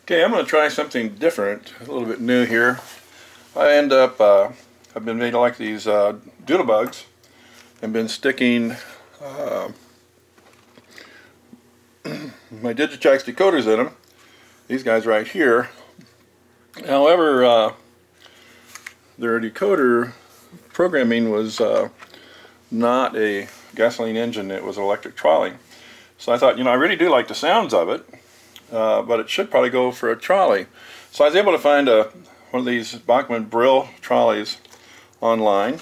Okay, I'm going to try something different, a little bit new here. I've been made like these doodlebugs and been sticking my DIGITRAX decoders in them. These guys right here. However, their decoder programming was not a gasoline engine, it was an electric trolley. So I thought, I really do like the sounds of it. But it should probably go for a trolley. So I was able to find one of these Bachmann Brill trolleys online,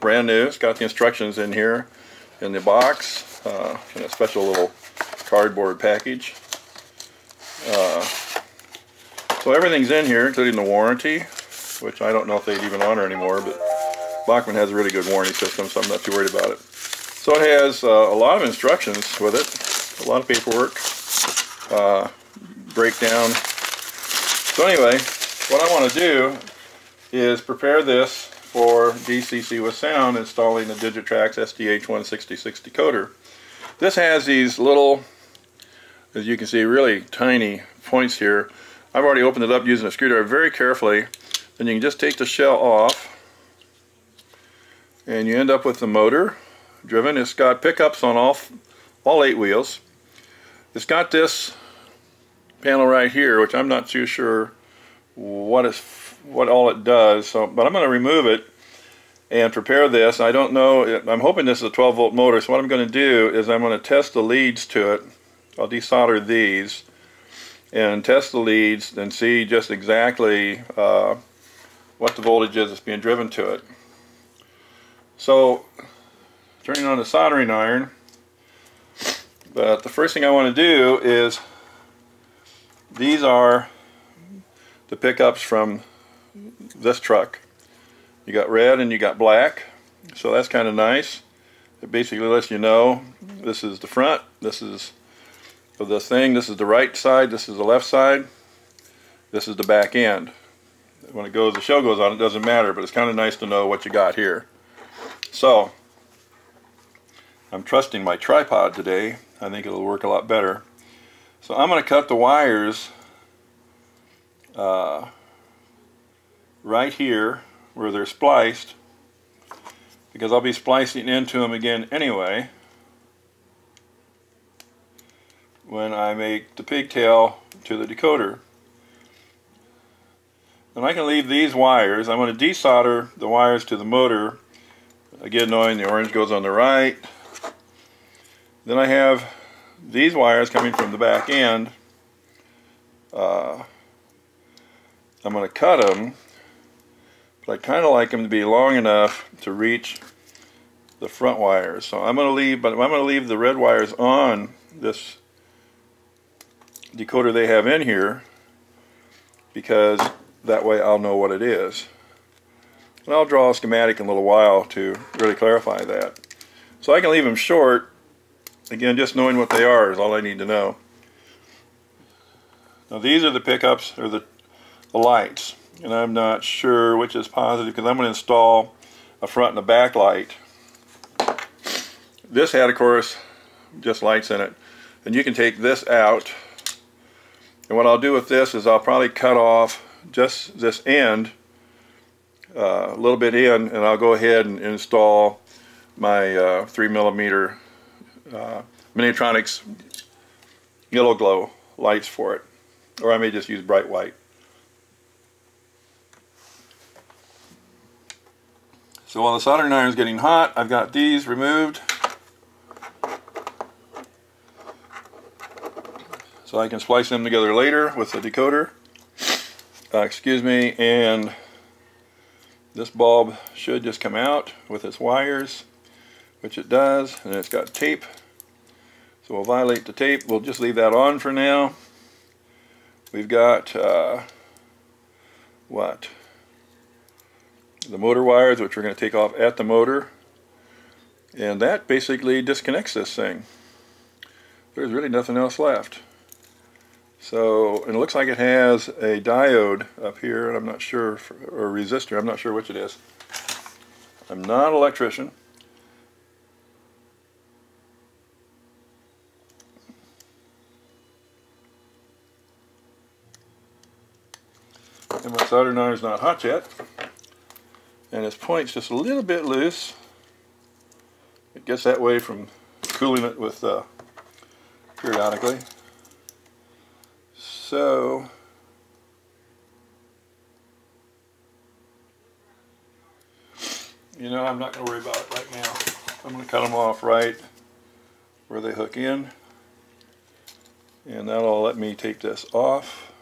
brand new. It's got the instructions in here in the box, in a special little cardboard package. So everything's in here, including the warranty, which I don't know if they'd even honor anymore, but Bachmann has a really good warranty system, so I'm not too worried about it. So it has a lot of instructions with it, a lot of paperwork. Breakdown. So anyway, what I want to do is prepare this for DCC with sound, installing the DIGITRAX SDH166 decoder. This has these little, as you can see, really tiny points here. I've already opened it up using a screwdriver very carefully. Then you can just take the shell off and you end up with the motor driven. It's got pickups on all 8 wheels. It's got this panel right here, which I'm not too sure what all it does. But I'm going to remove it and prepare this. I don't know. I'm hoping this is a 12-volt motor. So what I'm going to do is I'm going to test the leads to it. I'll desolder these and test the leads and see just exactly what the voltage is that's being driven to it. So turning on the soldering iron. But the first thing I want to do is, these are the pickups from this truck. You got red and you got black, so that's kind of nice. It basically lets you know this is the front, this is for this thing, this is the right side, this is the left side, this is the back end. When the shell goes on, it doesn't matter, but it's kind of nice to know what you got here. So I'm trusting my tripod today. I think it'll work a lot better. So I'm going to cut the wires right here where they're spliced, because I'll be splicing into them again anyway when I make the pigtail to the decoder. And I can leave these wires. I'm going to desolder the wires to the motor, again knowing the orange goes on the right. Then I have these wires coming from the back end. I'm going to cut them, but I kind of like them to be long enough to reach the front wires. So I'm going to leave the red wires on this decoder they have in here, because that way I'll know what it is. And I'll draw a schematic in a little while to really clarify that. So I can leave them short. Again, just knowing what they are is all I need to know. Now these are the pickups, or the lights, and I'm not sure which is positive because I'm going to install a front and a back light. This had, of course, just lights in it, and you can take this out. And what I'll do with this is I'll probably cut off just this end, a little bit in, and I'll go ahead and install my 3mm Minitronics yellow glow lights for it, or I may just use bright white. So while the soldering iron is getting hot, I've got these removed so I can splice them together later with the decoder. Excuse me, and this bulb should just come out with its wires, which it does, and it's got tape. So we'll violate the tape. We'll just leave that on for now. We've got the motor wires, which we're going to take off at the motor, and that basically disconnects this thing. There's really nothing else left. So, and it looks like it has a diode up here, and I'm not sure, or a resistor, I'm not sure which it is. I'm not an electrician. And my soldering iron is not hot yet. And this point's just a little bit loose. It gets that way from cooling it with periodically. So you know, I'm not going to worry about it right now. I'm going to cut them off right where they hook in, and that'll let me take this off,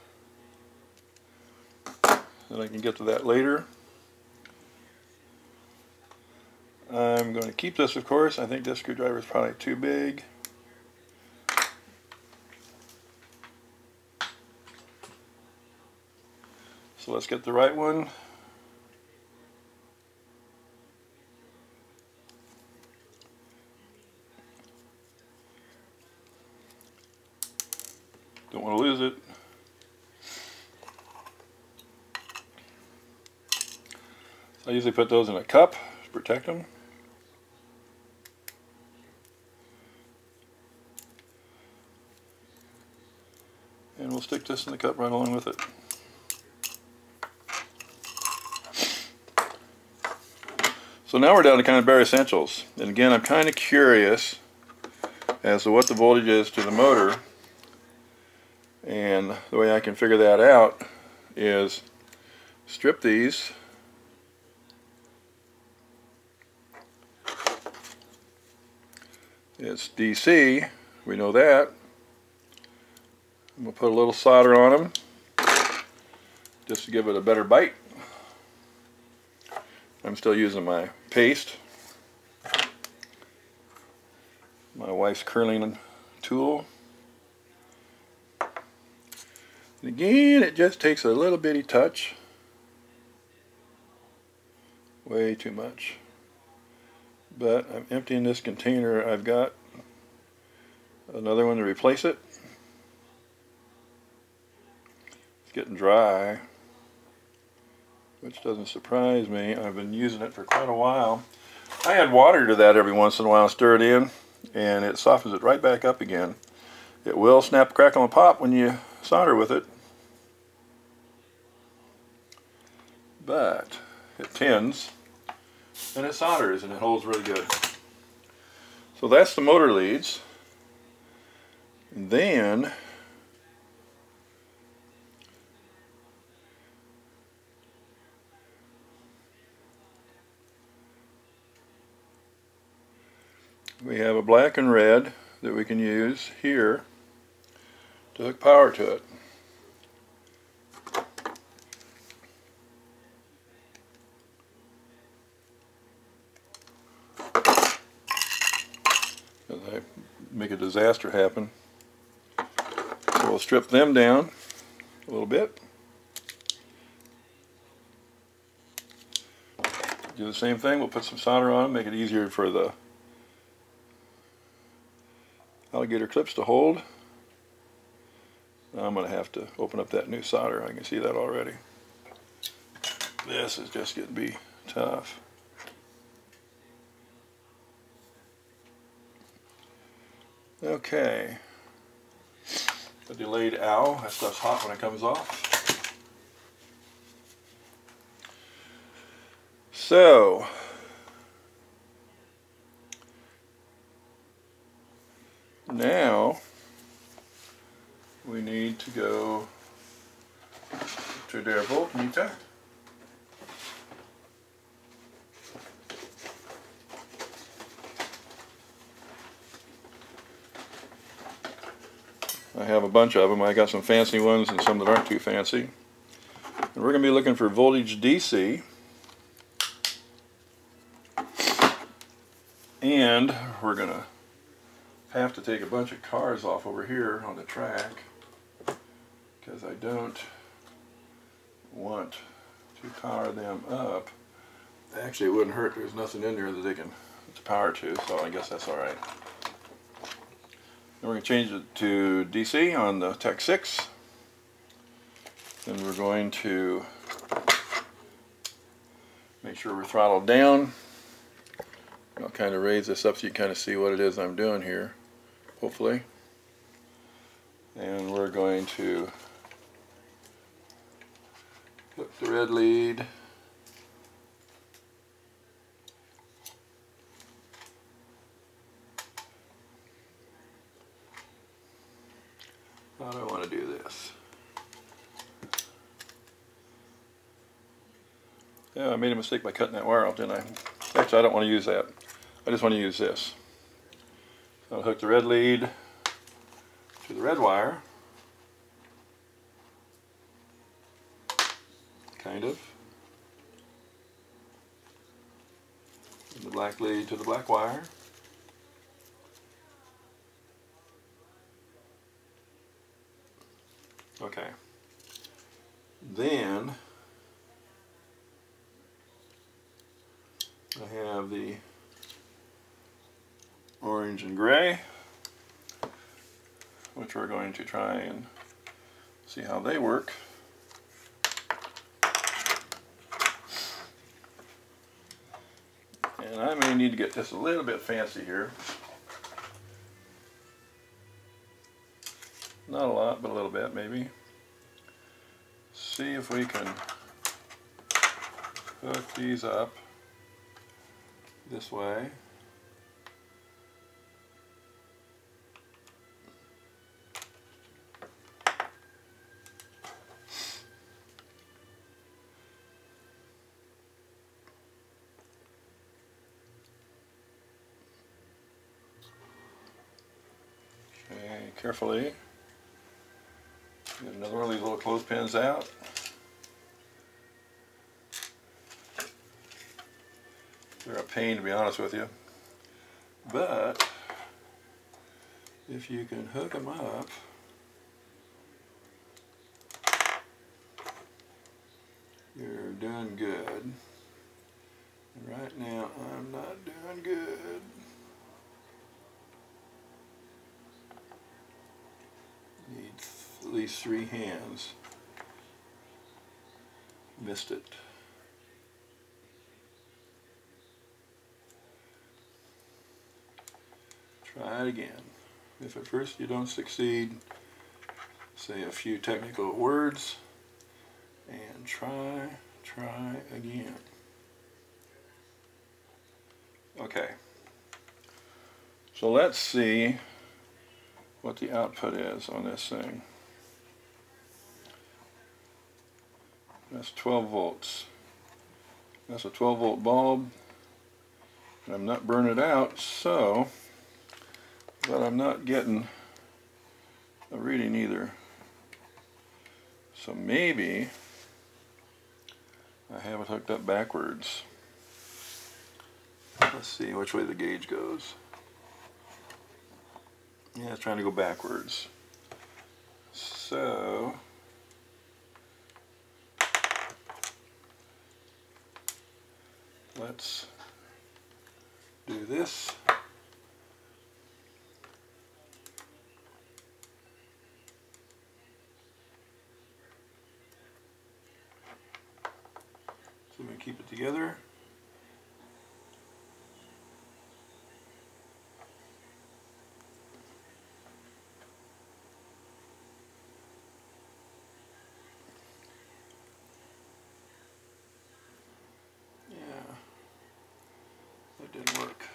and I can get to that later. I'm going to keep this, of course. I think this screwdriver is probably too big. So let's get the right one. Don't want to lose it. So I usually put those in a cup to protect them. And we'll stick this in the cup right along with it. So now we're down to kind of bare essentials. And again, I'm kind of curious as to what the voltage is to the motor. And the way I can figure that out is strip these. It's DC, we know that. I'm going to put a little solder on them just to give it a better bite. I'm still using my paste, my wife's curling tool. And again, it just takes a little bitty touch. Way too much. But I'm emptying this container. I've got another one to replace it. It's getting dry, which doesn't surprise me. I've been using it for quite a while. I add water to that every once in a while, stir it in, and it softens it right back up again. It will snap, crackle, and pop when you solder with it, but it tins and it solders and it holds really good. So that's the motor leads. And then we have a black and red that we can use here to hook power to it. I make a disaster happen. So we'll strip them down a little bit. Do the same thing, we'll put some solder on them, make it easier for the alligator clips to hold. Now I'm going to have to open up that new solder. I can see that already. This is just going to be tough. Okay. The delayed ow, that stuff's hot when it comes off. So, now we need to go to der voltmeter. I have a bunch of them. I got some fancy ones and some that aren't too fancy. And we're going to be looking for voltage DC. And we're going to have to take a bunch of cars off over here on the track because I don't want to power them up. Actually, it wouldn't hurt. There's nothing in there that they can power to, so I guess that's alright. Then we're going to change it to DC on the Tech 6. Then we're going to make sure we're throttled down. I'll kind of raise this up so you kind of see what it is I'm doing here, hopefully. And we're going to the red lead. How do I want to do this? Yeah, I made a mistake by cutting that wire off, didn't I? Actually, I don't want to use that. I just want to use this. So I'll hook the red lead to the red wire. Kind of. And the black lead to the black wire. Okay. Then I have the orange and gray, which we're going to try and see how they work. And I may need to get just a little bit fancy here. Not a lot, but a little bit maybe. See if we can hook these up this way. Okay, carefully. Get another one of these little clothespins out. They're a pain, to be honest with you. But if you can hook them up, you're doing good. And right now, I'm not doing good. Need at least 3 hands. Missed it. Try it again. If at first you don't succeed, say a few technical words and try again. Okay. So let's see what the output is on this thing. That's 12 volts. That's a 12 volt bulb. And I'm not burning it out, so, but I'm not getting a reading either. So maybe I have it hooked up backwards. Let's see which way the gauge goes. Yeah, it's trying to go backwards. So let's do this. So we keep it together. Didn't work.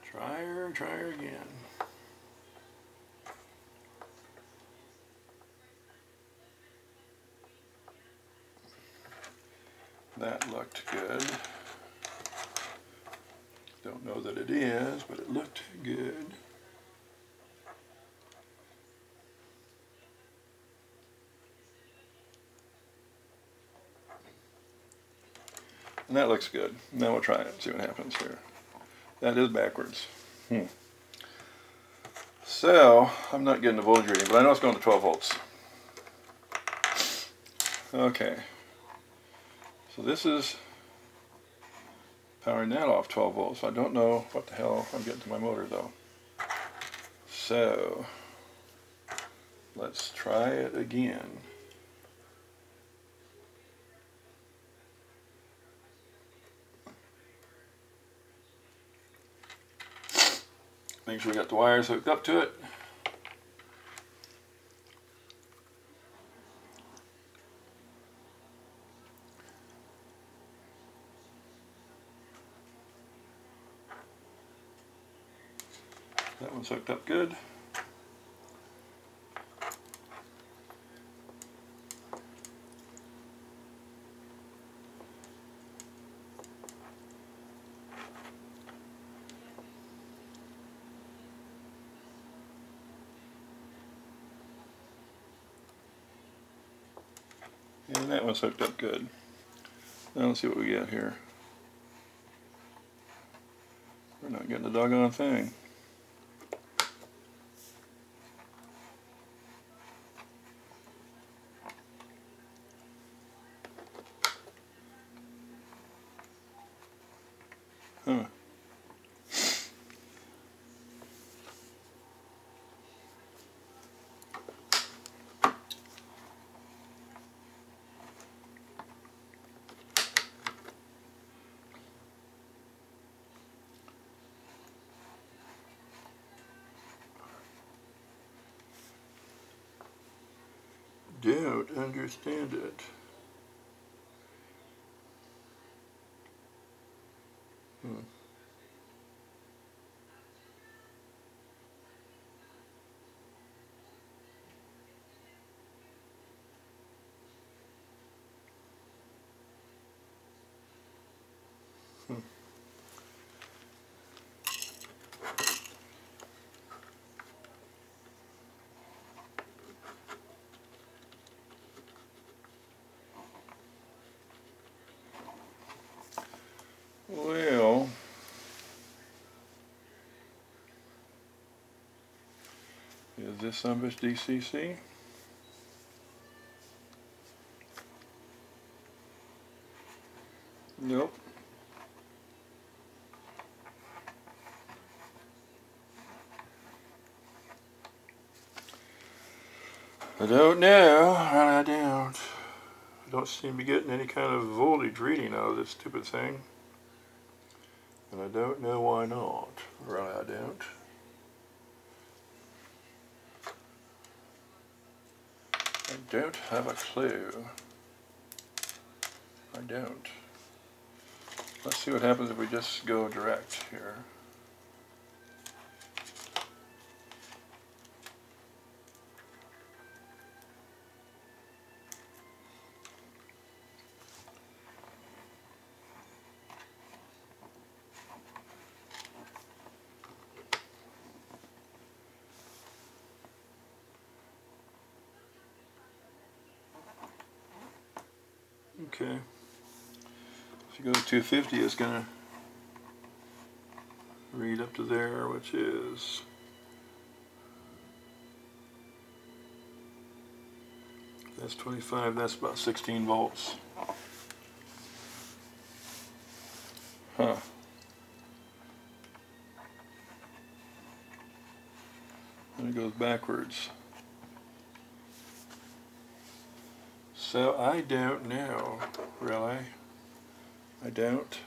Try her again. That looked good. Don't know that it is, but it looked good. And that looks good. Now we'll try it and see what happens here. That is backwards. So, I'm not getting the voltage reading, but I know it's going to 12 volts. Okay. So this is powering that off 12 volts. I don't know what the hell I'm getting to my motor though. So, let's try it again. Make sure we got the wires hooked up to it. That one's hooked up good. And that one's hooked up good. Now let's see what we get here. We're not getting the doggone thing. Huh. Don't understand it. Well, is this some bitch DCC? Nope. I don't know, and I don't. I don't seem to be getting any kind of voltage reading out of this stupid thing. And I don't know why not. Really, I don't. I don't have a clue. I don't. Let's see what happens if we just go direct here. Okay. If you go to 250, it's going to read up to there, which is that's 25, that's about 16 volts. Huh. And it goes backwards. So I don't know, really. I don't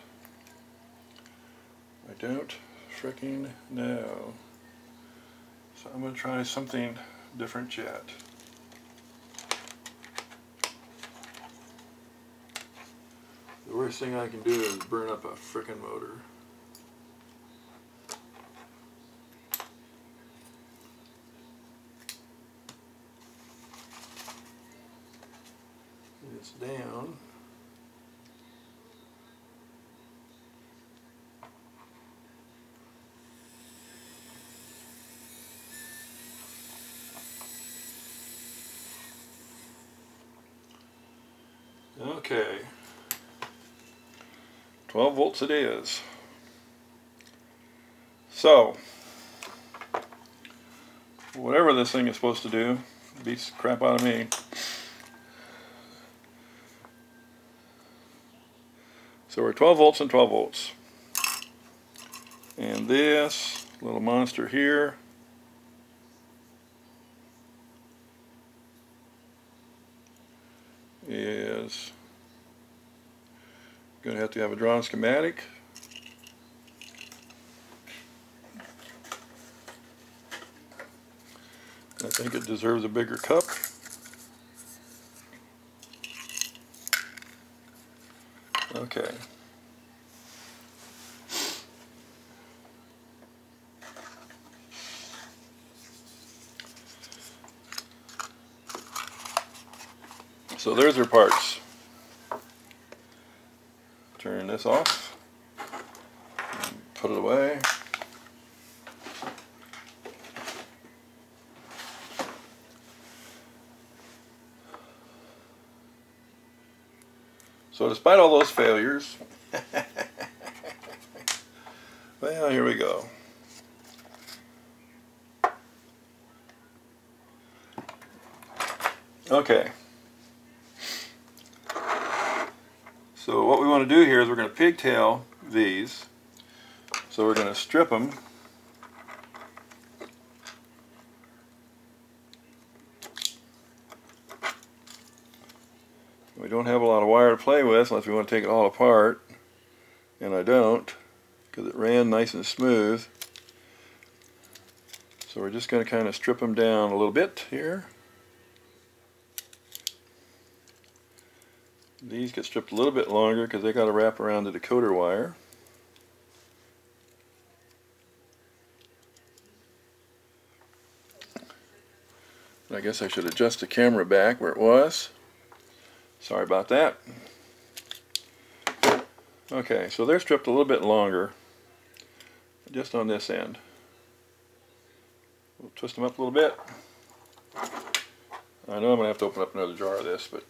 freaking know. So I'm going to try something different yet. The worst thing I can do is burn up a frickin' motor. It's down. Okay. 12 volts it is. So, whatever this thing is supposed to do, beats the crap out of me. So we're 12 volts and 12 volts. And this little monster here is going to have a drawn schematic. I think it deserves a bigger cup. Okay. So there's our parts. Turn this off, put it away. So despite all those failures, well, here we go. Okay. So what we want to do here is we're going to pigtail these. So we're going to strip them. We don't have a lot of wire to play with unless we want to take it all apart, and I don't, because it ran nice and smooth. So we're just going to kind of strip them down a little bit here. These get stripped a little bit longer because they got to wrap around the decoder wire. I guess I should adjust the camera back where it was. Sorry about that. Okay, so they're stripped a little bit longer, just on this end. We'll twist them up a little bit. I know I'm going to have to open up another jar of this, but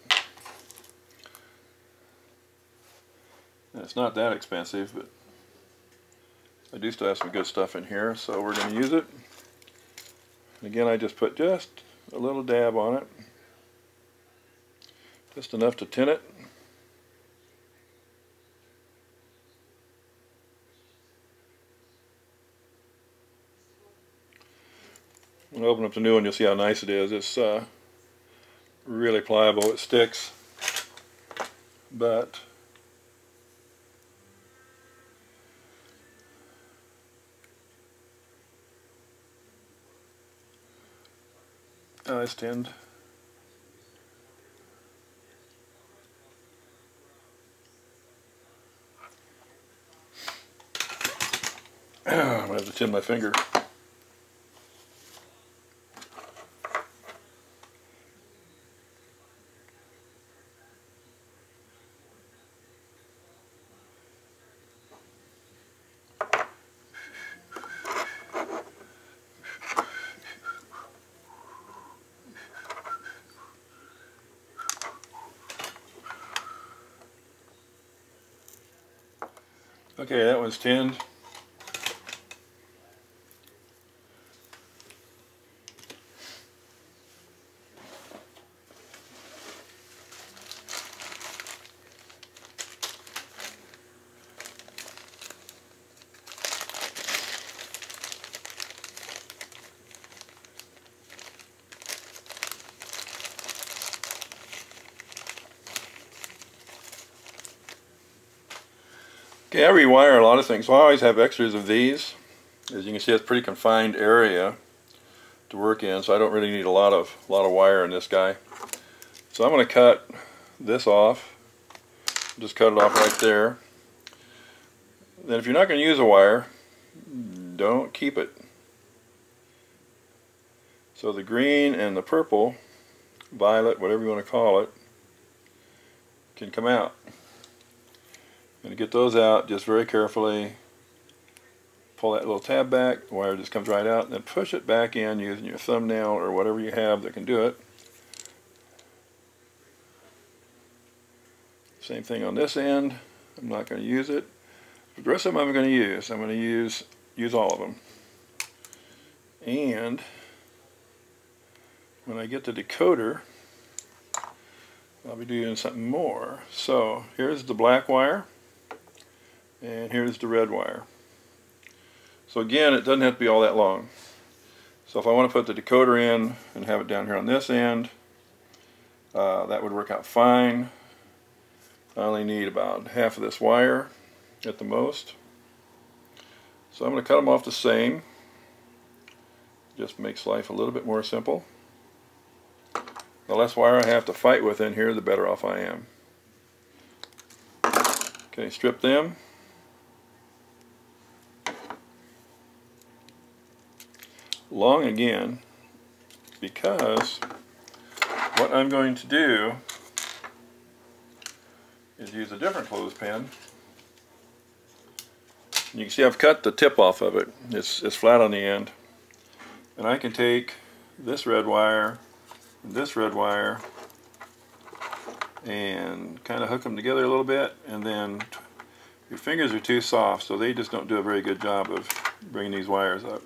it's not that expensive, but I do still have some good stuff in here, so we're going to use it. And again, I just put just a little dab on it. Just enough to tin it. When I open up the new one, you'll see how nice it is. It's really pliable. It sticks, but it's tinned. I'm going to have to tin my finger. Okay, that one's tinned. Okay, I rewire a lot of things, so I always have extras of these. As you can see, it's a pretty confined area to work in, so I don't really need a lot of wire in this guy. So I'm going to cut this off. Just cut it off right there. Then if you're not going to use a wire, don't keep it. So the green and the purple, violet, whatever you want to call it, can come out. And to get those out, just very carefully pull that little tab back, the wire just comes right out, and then push it back in using your thumbnail or whatever you have that can do it. Same thing on this end. I'm not going to use it. But the rest of them I'm going to use. I'm going to use all of them. And when I get the decoder, I'll be doing something more. So here's the black wire, and here's the red wire. So again, it doesn't have to be all that long. So if I want to put the decoder in and have it down here on this end, that would work out fine. I only need about half of this wire at the most. So I'm going to cut them off the same. Just makes life a little bit more simple. The less wire I have to fight with in here, the better off I am. Okay, strip them. Long again, because what I'm going to do is use a different clothespin. You can see I've cut the tip off of it. It's flat on the end. And I can take this red wire and this red wire and kind of hook them together a little bit, and then your fingers are too soft, so they just don't do a very good job of bringing these wires up.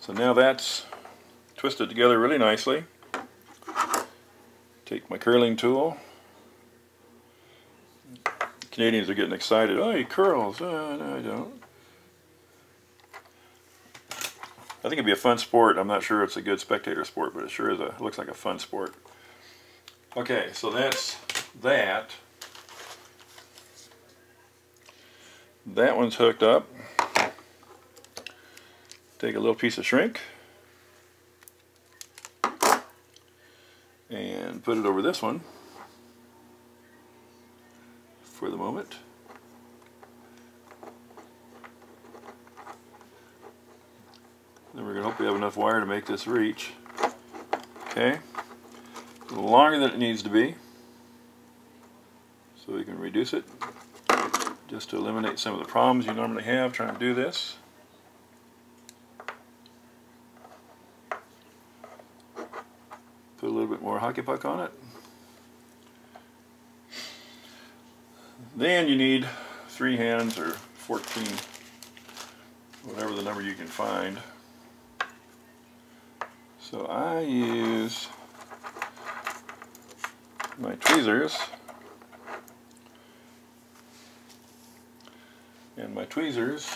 So now that's twisted together really nicely. Take my curling tool. Canadians are getting excited. Oh, he curls. No, I don't. I think it'd be a fun sport. I'm not sure it's a good spectator sport, but it sure is it looks like a fun sport. Okay, so that's that. That one's hooked up. Take a little piece of shrink and put it over this one for the moment. Then we're going to hope we have enough wire to make this reach. Okay, a little longer than it needs to be, so we can reduce it just to eliminate some of the problems you normally have trying to do this. Put a little bit more hockey puck on it. Then you need 3 hands or 14, whatever the number you can find. So I use my tweezers, and my tweezers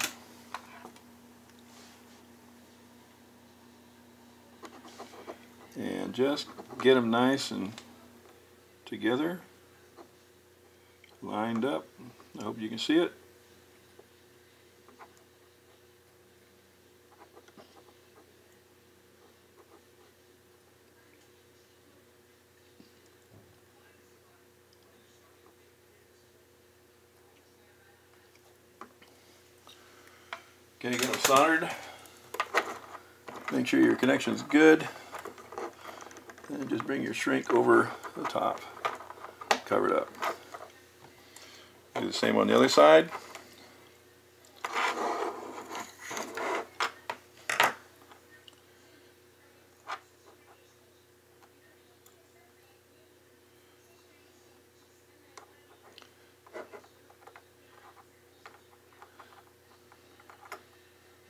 and just get them nice and together, lined up. I hope you can see it. Okay, get them soldered. Make sure your connection's good. And just bring your shrink over the top. Cover it up. Do the same on the other side.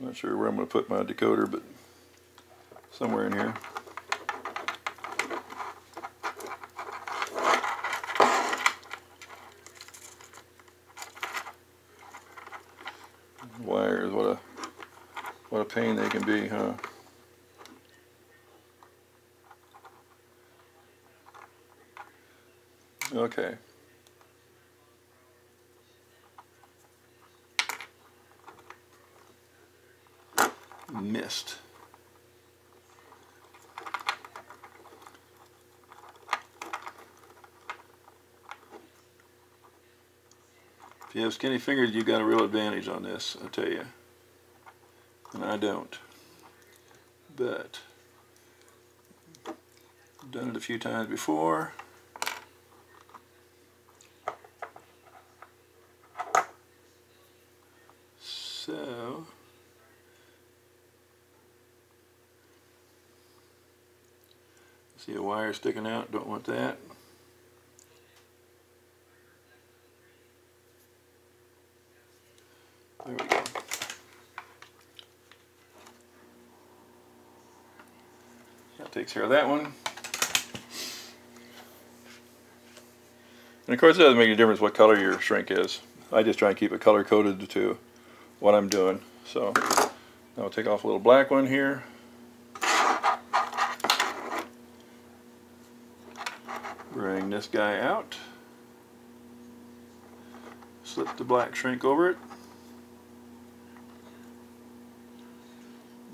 Not sure where I'm going to put my decoder, but somewhere in here. Wires, what a pain they can be, huh? Okay. Missed. If you have skinny fingers, you've got a real advantage on this, I tell you. And I don't. But I've done it a few times before. So see a wire sticking out, don't want that. There we go. That takes care of that one. And of course it doesn't make any difference what color your shrink is. I just try and keep it color coded to what I'm doing. So I'll take off a little black one here. Bring this guy out. Slip the black shrink over it.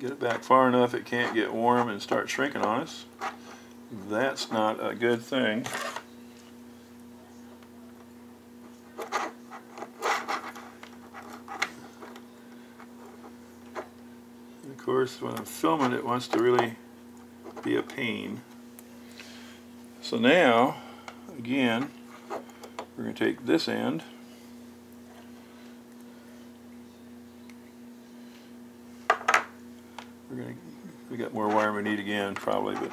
Get it back far enough it can't get warm and start shrinking on us. That's not a good thing. And of course, when I'm filming, it wants to really be a pain. So now, again, We're going to take this end, we got more wire we need again probably, but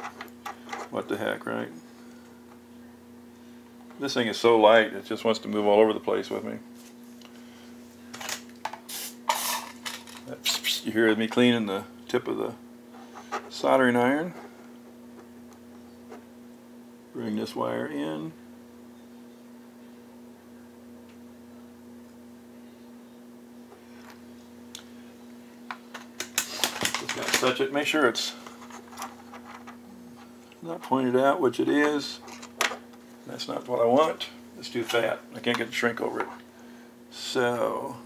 what the heck, right? This thing is so light, it just wants to move all over the place with me. You hear me cleaning the tip of the soldering iron. Bring this wire in. Just gotta touch it, make sure it's not pointed out, which it is. That's not what I want. It's too fat. I can't get the shrink over it. So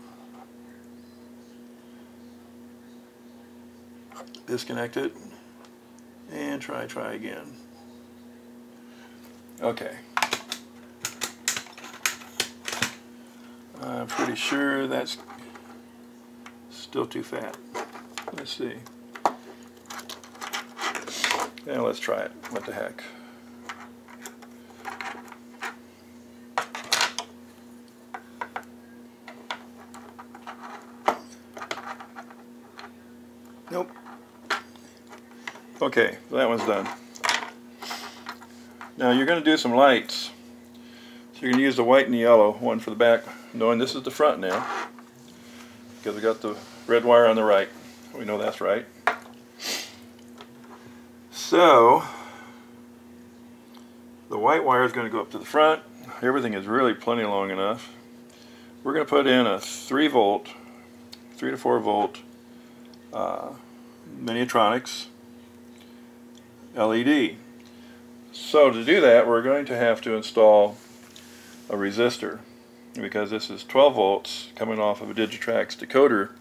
disconnect it and try again. Okay. I'm pretty sure that's still too fat. Let's see. Yeah, let's try it. What the heck. Nope. Okay, that one's done. Now you're going to do some lights. So you're going to use the white and the yellow, one for the back, knowing this is the front now, because we got the red wire on the right. We know that's right. So the white wire is going to go up to the front. Everything is really plenty long enough. We're going to put in a 3 to 4 volt Miniatronics LED. So to do that, we're going to have to install a resistor. Because this is 12 volts coming off of a DIGITRAX decoder,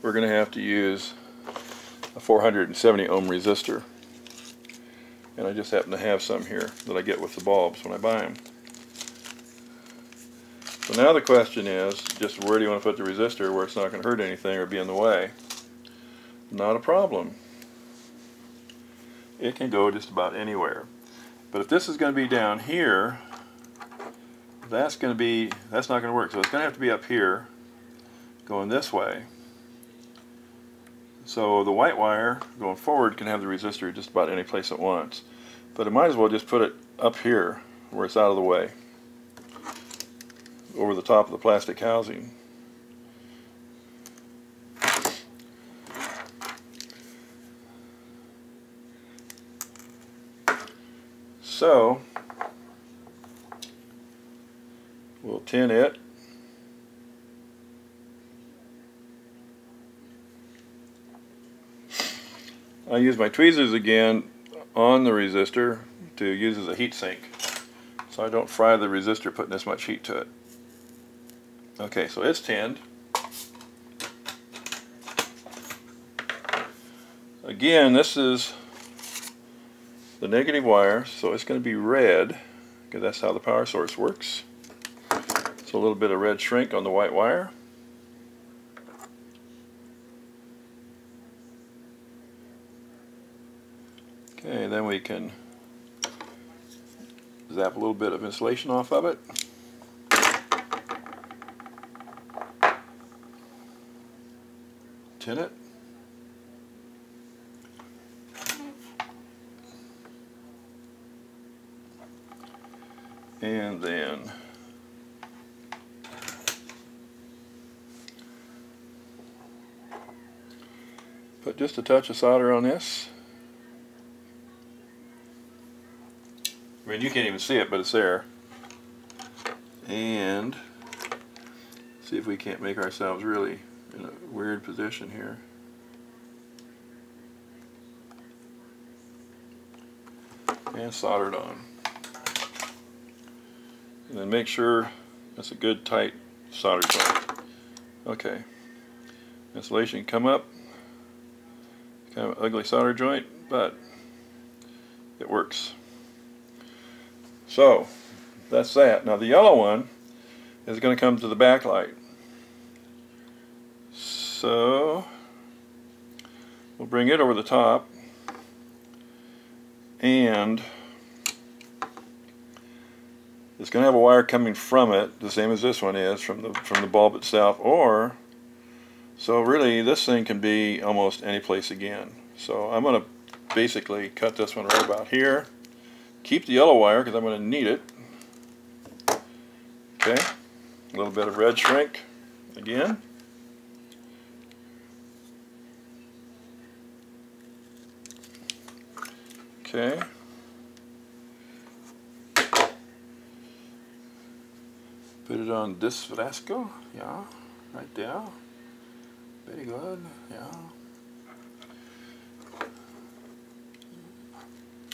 we're going to have to use a 470 ohm resistor. And I just happen to have some here that I get with the bulbs when I buy them. So now the question is, just where do you want to put the resistor where it's not going to hurt anything or be in the way? Not a problem. It can go just about anywhere. But if this is going to be down here, that's not going to work. So it's going to have to be up here, going this way. So the white wire going forward can have the resistor just about any place it wants. But it might as well just put it up here where it's out of the way, over the top of the plastic housing. So we'll tin it. I use my tweezers again on the resistor to use as a heat sink, so I don't fry the resistor putting this much heat to it. Okay, so it's tinned. Again, this is the negative wire, so it's going to be red, because that's how the power source works. So a little bit of red shrink on the white wire. Okay, then we can zap a little bit of insulation off of it. Tin it. And then put just a touch of solder on this. I mean, you can't even see it, but it's there. And see if we can't make ourselves really in a weird position here. And solder it on. And then make sure that's a good tight solder joint. Okay. Insulation come up. Kind of an ugly solder joint, but it works. So that's that. Now the yellow one is going to come to the backlight. So we'll bring it over the top it's going to have a wire coming from it, the same as this one is, from the bulb itself, or so really this thing can be almost any place again. So I'm going to basically cut this one right about here. Keep the yellow wire because I'm going to need it. Okay, a little bit of red shrink again. Okay. Put it on this Frasco, yeah, right there. Very good, yeah.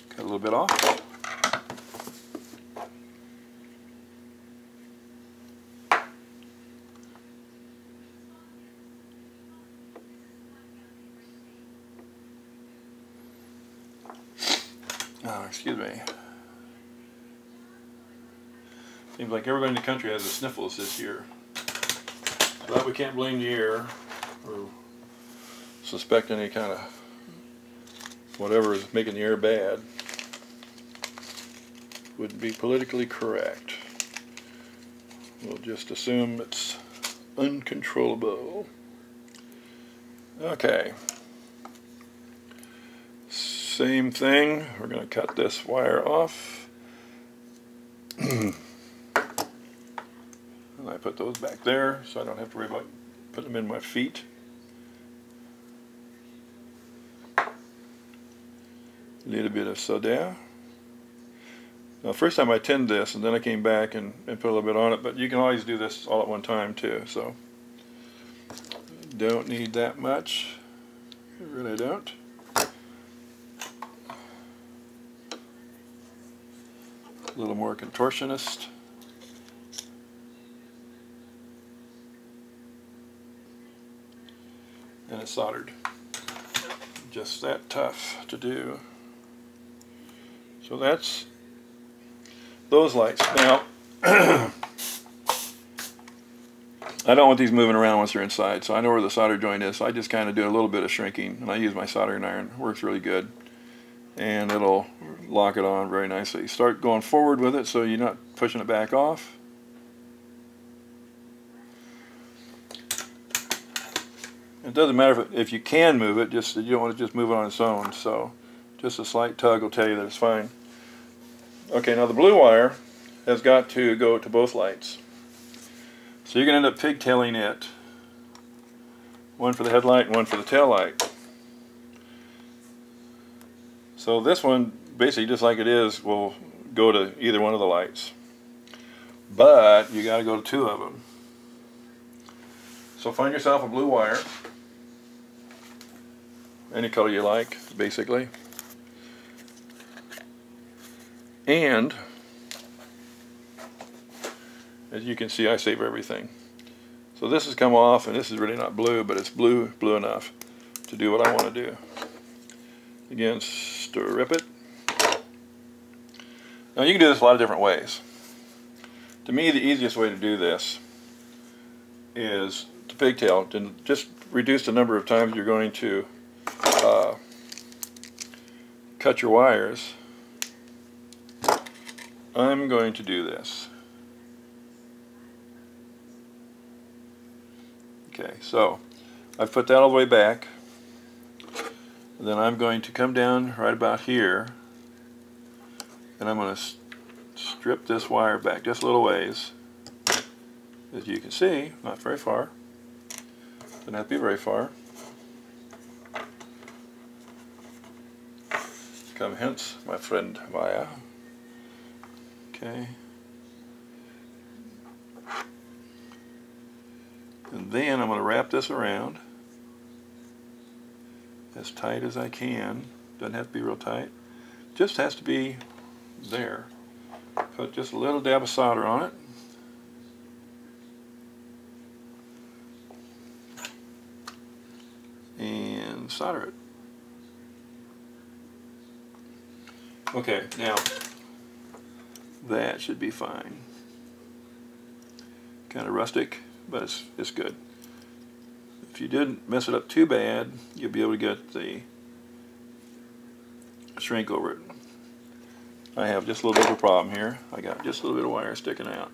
Cut a little bit off. Oh, excuse me. Seems like everybody in the country has the sniffles this year. But we can't blame the air or suspect any kind of whatever is making the air bad. Wouldn't be politically correct. We'll just assume it's uncontrollable. Okay. Same thing. We're going to cut this wire off. And I put those back there so I don't have to worry about putting them in my feet. A little bit of soda. Now, first time I tinned this, and then I came back and put a little bit on it, but you can always do this all at one time too, so don't need that much. I really don't. A little more contortionist. And it's soldered. Just that tough to do. So that's those lights. Now, I don't want these moving around once they're inside, so I know where the solder joint is, so I just kind of do a little bit of shrinking, and I use my soldering iron. It works really good, and it'll lock it on very nicely. Start going forward with it so you're not pushing it back off. It doesn't matter if you can move it, just you don't want to just move it on its own, so just a slight tug will tell you that it's fine. Okay, now the blue wire has got to go to both lights. So you're going to end up pigtailing it. One for the headlight and one for the tail light. So this one, basically just like it is, will go to either one of the lights. But you got to go to two of them. So find yourself a blue wire. Any color you like, basically. And as you can see, I save everything. So this has come off, and this is really not blue, but it's blue enough to do what I want to do. Again, strip it. Now you can do this a lot of different ways. To me, the easiest way to do this is to pigtail, and just reduce the number of times you're going to cut your wires. I'm going to do this. Okay, so I've put that all the way back. And then I'm going to come down right about here, and I'm going to strip this wire back just a little ways. As you can see, not very far. Doesn't have to be very far. Come hence, my friend Maya. Okay. And then I'm going to wrap this around as tight as I can. Doesn't have to be real tight. Just has to be there. Put just a little dab of solder on it. And solder it. Okay, now that should be fine. Kind of rustic, but it's good. If you didn't mess it up too bad, you'll be able to get the shrink over it. I have just a little bit of a problem here. I got just a little bit of wire sticking out.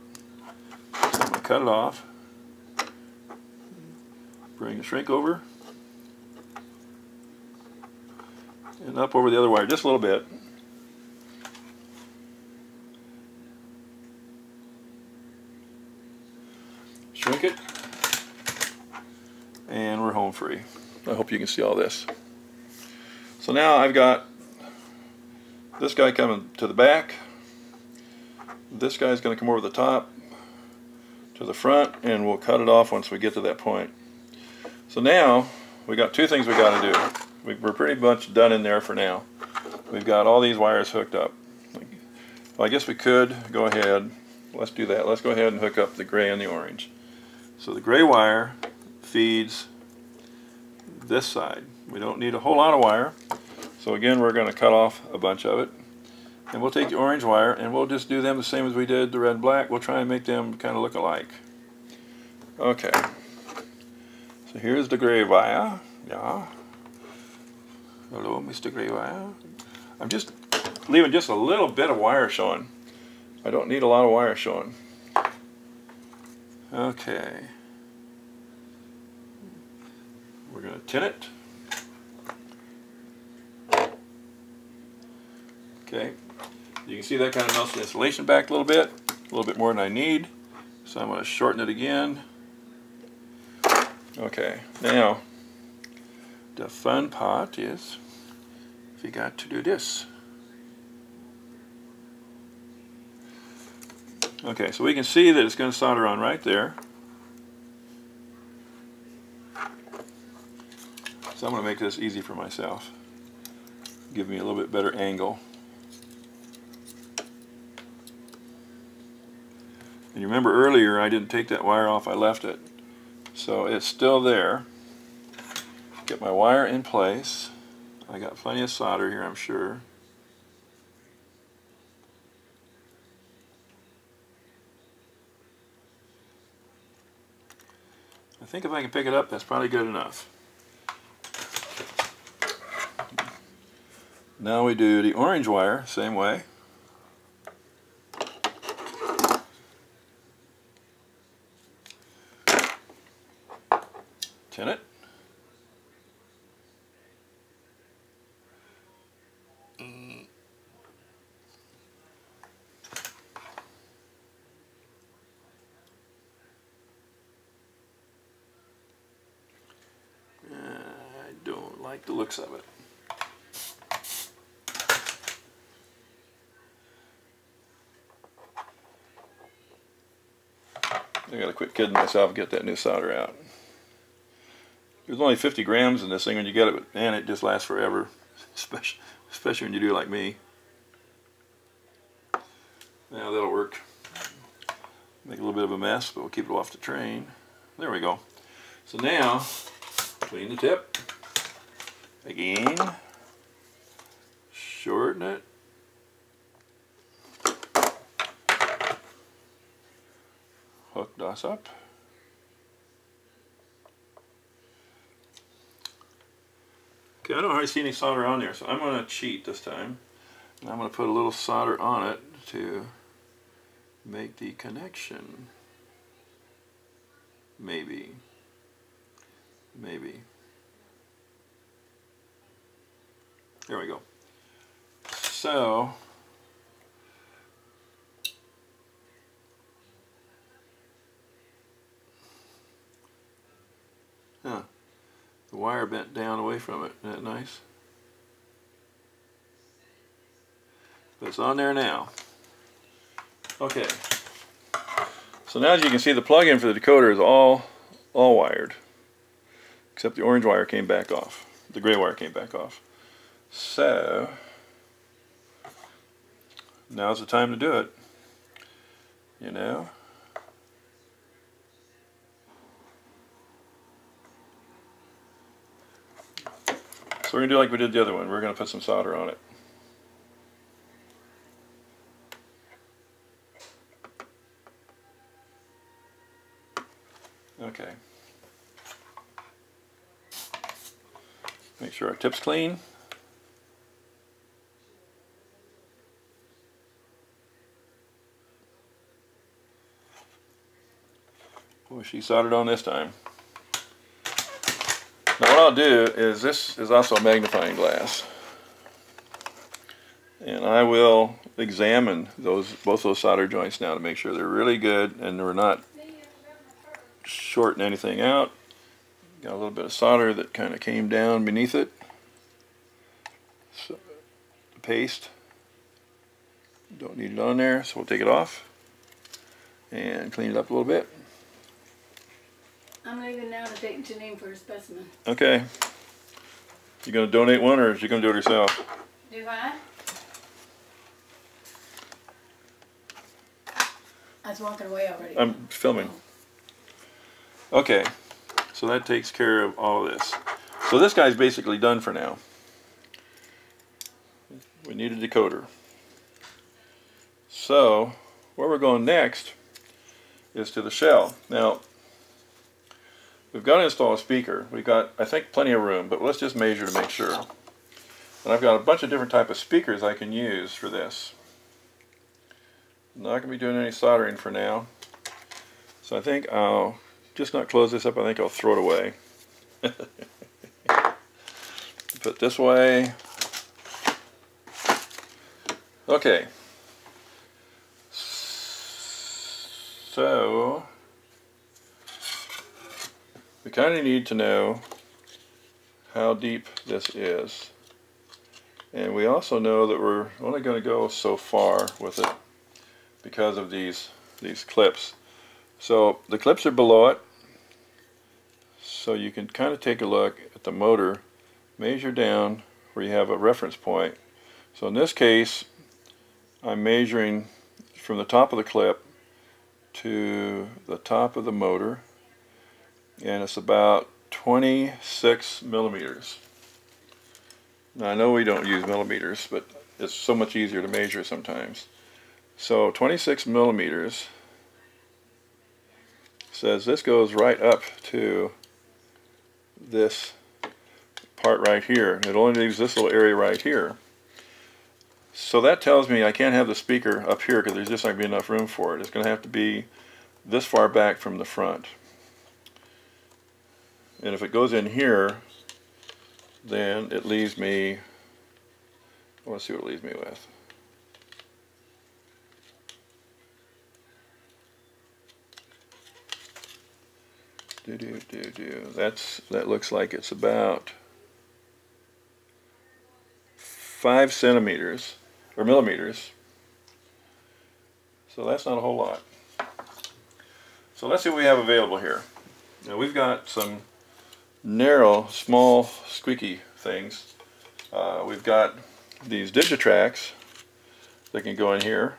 So I'm going to cut it off. Bring the shrink over. And up over the other wire just a little bit. Shrink it. And we're home free. I hope you can see all this. So now I've got this guy coming to the back. This guy's going to come over the top to the front, and we'll cut it off once we get to that point. So now we got two things we got to do. We're pretty much done in there for now. We've got all these wires hooked up. Well, I guess we could go ahead. Let's do that. Let's go ahead and hook up the gray and the orange. So the gray wire feeds this side. We don't need a whole lot of wire. So again, we're going to cut off a bunch of it. And we'll take the orange wire and we'll just do them the same as we did the red and black. We'll try and make them kind of look alike. Okay. So here's the gray wire. Yeah. Hello, Mr. Gray Wire. I'm just leaving just a little bit of wire showing. I don't need a lot of wire showing. Okay. We're going to tin it. Okay. You can see that kind of melts the insulation back a little bit more than I need. So I'm going to shorten it again. Okay. Now, the fun part is we got to do this. Okay, so we can see that it's going to solder on right there. So I'm going to make this easy for myself. Give me a little bit better angle. And you remember earlier I didn't take that wire off, I left it. So it's still there. Get my wire in place. I got plenty of solder here, I'm sure. I think if I can pick it up, that's probably good enough. Now we do the orange wire, same way. Tin it. I don't like the looks of it. I gotta quit kidding myself and get that new solder out. There's only 50 grams in this thing when you get it, but man, it just lasts forever, especially when you do like me. Now that'll work. Make a little bit of a mess, but we'll keep it off the train. There we go. So now, clean the tip. Again. Shorten it. Hook this up. Okay, I don't hardly see any solder on there, so I'm going to cheat this time. And I'm going to put a little solder on it to make the connection. Maybe. Maybe. There we go. So, the wire bent down away from it. Isn't that nice? But it's on there now. Okay. So now as you can see, the plug-in for the decoder is all wired. Except the orange wire came back off. The gray wire came back off. So, now's the time to do it. You know? So we're going to do like we did the other one. We're going to put some solder on it. Okay. Make sure our tip's clean. Wish he soldered on this time. Now what I'll do is, this is also a magnifying glass, and I will examine both those solder joints now to make sure they're really good and we're not shorting anything out. Got a little bit of solder that kind of came down beneath it. So, the paste, don't need it on there, so we'll take it off and clean it up a little bit. I'm leaving now to take Janine for a specimen. Okay. You gonna donate one, or is you gonna do it yourself? Do I? I was walking away already. I'm filming. Okay, so that takes care of all of this. So this guy's basically done for now. We need a decoder. So where we're going next is to the shell. Now, we've got to install a speaker. We've got, I think, plenty of room, but let's just measure to make sure. And I've got a bunch of different type of speakers I can use for this. I'm not going to be doing any soldering for now. So I think I'll just not close this up. I think I'll throw it away. Put it this way. Okay. So we kind of need to know how deep this is, and we also know that we're only going to go so far with it because of these clips. So the clips are below it, so you can kind of take a look at the motor, measure down where you have a reference point. So in this case, I'm measuring from the top of the clip to the top of the motor, and it's about 26 millimeters. Now I know we don't use millimeters, but it's so much easier to measure sometimes. So 26 millimeters says this goes right up to this part right here. It only leaves this little area right here. So that tells me I can't have the speaker up here because there's just not going to be enough room for it. It's going to have to be this far back from the front. And if it goes in here, then it leaves me, I want to see what it leaves me with. That looks like it's about 5 centimeters or millimeters. So that's not a whole lot. So let's see what we have available here. Now we've got some narrow, small, squeaky things. We've got these DIGITRAX that can go in here,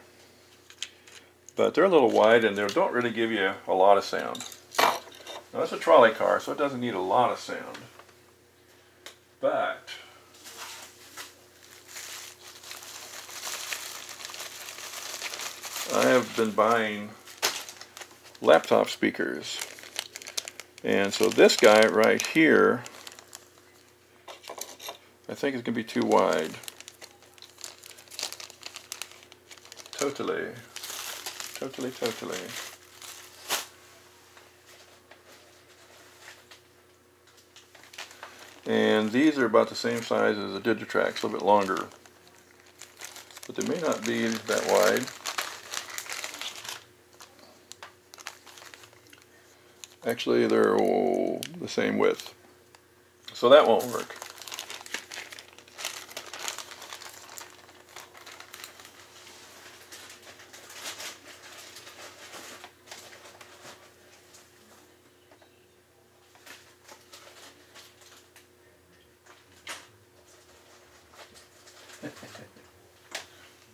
but they're a little wide and they don't really give you a lot of sound. Now it's a trolley car, so it doesn't need a lot of sound, but I have been buying laptop speakers, and so this guy right here I think it's going to be too wide. Totally. And these are about the same size as the DIGITRAX, a little bit longer, but they may not be that wide. Actually, they're all the same width, so that won't work.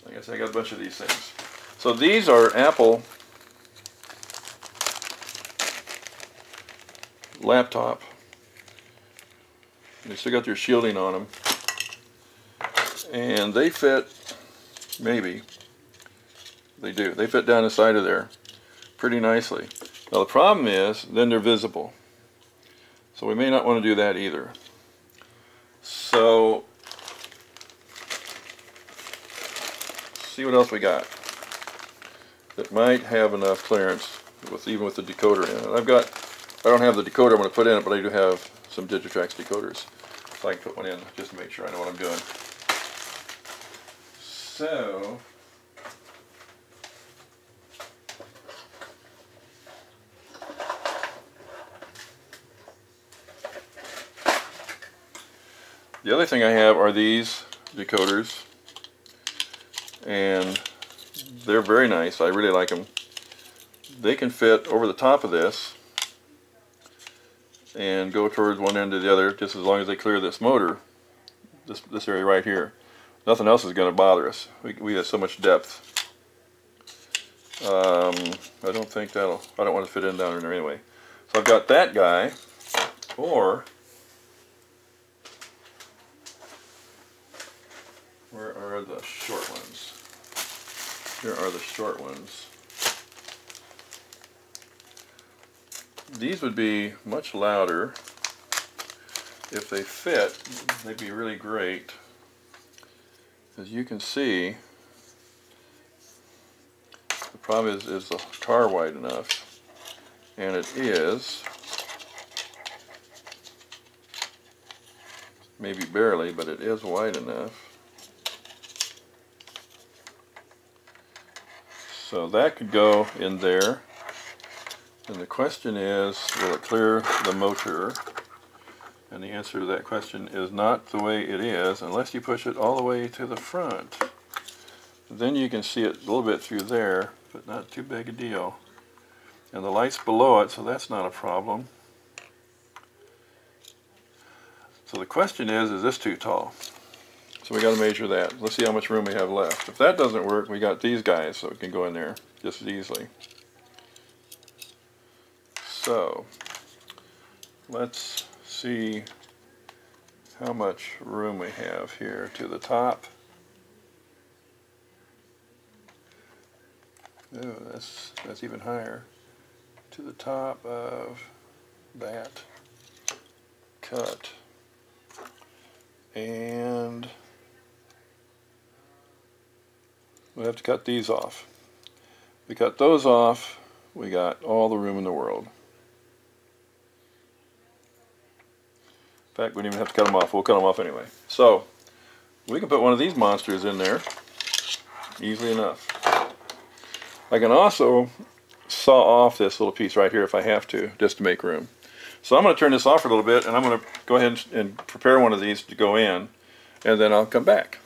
Like I said, I got a bunch of these things. So these are Apple laptop. They still got their shielding on them, and they fit, maybe they do, they fit down the side of there pretty nicely. Now the problem is then they're visible, so we may not want to do that either. So see what else we got that might have enough clearance even with the decoder in it. I don't have the decoder I'm going to put in it, but I do have some DIGITRAX decoders. So I can put one in just to make sure I know what I'm doing. So, the other thing I have are these decoders, and they're very nice. I really like them. They can fit over the top of this and go towards one end or the other, just as long as they clear this motor, this area right here. Nothing else is going to bother us. We have so much depth. I don't think I don't want to fit in down in there anyway. So I've got that guy, or where are the short ones? Here are the short ones. These would be much louder. If they fit, they'd be really great. As you can see, the problem is the car wide enough, and it is, maybe barely, but it is wide enough. So that could go in there, and the question is, will it clear the motor? And the answer to that question is not the way it is, unless you push it all the way to the front. Then you can see it a little bit through there, but not too big a deal. And the light's below it, so that's not a problem. So the question is this too tall? So we got to measure that. Let's see how much room we have left. If that doesn't work, we got these guys, so it can go in there just as easily. So let's see how much room we have here to the top. Oh, that's even higher. To the top of that cut. And we'll have to cut these off. We cut those off, we got all the room in the world. In fact, we don't even have to cut them off. We'll cut them off anyway. So, we can put one of these monsters in there easily enough. I can also saw off this little piece right here if I have to, just to make room. So I'm going to turn this off for a little bit, and I'm going to go ahead and prepare one of these to go in, and then I'll come back.